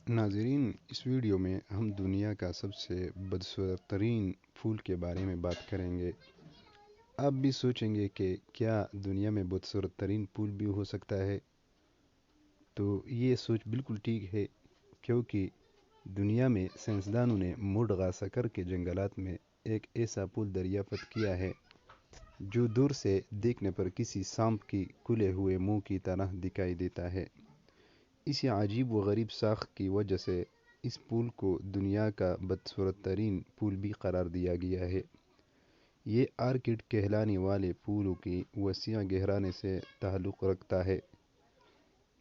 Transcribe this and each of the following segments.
ناظرین، اس ویڈیو میں ہم دنیا کا سب سے بدصورت ترین پھول کے بارے میں بات کریں گے۔ آپ بھی سوچیں گے کہ کیا دنیا میں بدصورت ترین پھول بھی ہو سکتا ہے؟ تو یہ سوچ بالکل ٹھیک ہے، کیونکہ دنیا میں سائنسدانوں نے مڈغاسکر کے جنگلات میں ایک ایسا پھول دریافت کیا ہے جو دور سے دیکھنے پر کسی سانپ کی کھلے ہوئے منہ کی طرح دکھائی دیتا ہے۔ اسی عجیب و غریب ساخت کی وجہ سے اس پھول کو دنیا کا بدصورت ترین پھول بھی قرار دیا گیا ہے۔ یہ آرکڈ کہلانے والے پھولوں کی وسیع گہرانے سے تعلق رکھتا ہے،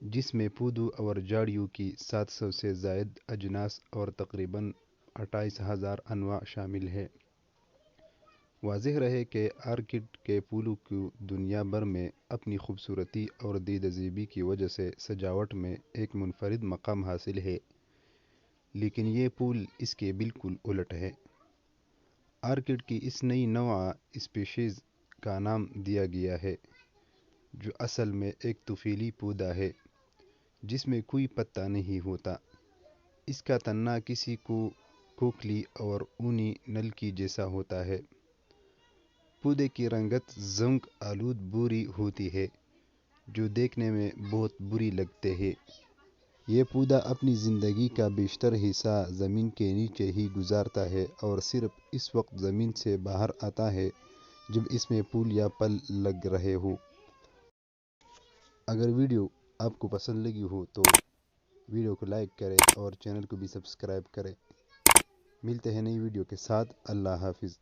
جس میں پودوں اور جھاڑیوں کی 700 سے زائد اجناس اور تقریباً 28,000 انواع شامل ہیں۔ واضح رہے کہ آرکڈ کے پھولوں کو دنیا بھر میں اپنی خوبصورتی اور دیدہ زیبی کی وجہ سے سجاوٹ میں ایک منفرد مقام حاصل ہے، لیکن یہ پھول اس کے بالکل الٹ ہے۔ آرکڈ کی اس نئی نوع اسپیشیز کا نام دیا گیا ہے، جو اصل میں ایک طفیلی پودا ہے جس میں کوئی پتا نہیں ہوتا۔ اس کا تنہ کسی کو کھوکھلی اور اونی نلکی جیسا ہوتا ہے۔ پودے کی رنگت زنک آلود بھوری ہوتی ہے، جو دیکھنے میں بہت بری لگتے ہیں۔ یہ پودا اپنی زندگی کا بیشتر حصہ زمین کے نیچے ہی گزارتا ہے اور صرف اس وقت زمین سے باہر آتا ہے جب اس میں پھول یا پھل لگ رہے ہوں۔ اگر ویڈیو آپ کو پسند لگی ہو تو ویڈیو کو لائک کریں اور چینل کو بھی سبسکرائب کریں۔ ملتے ہیں نئی ویڈیو کے ساتھ۔ اللہ حافظ۔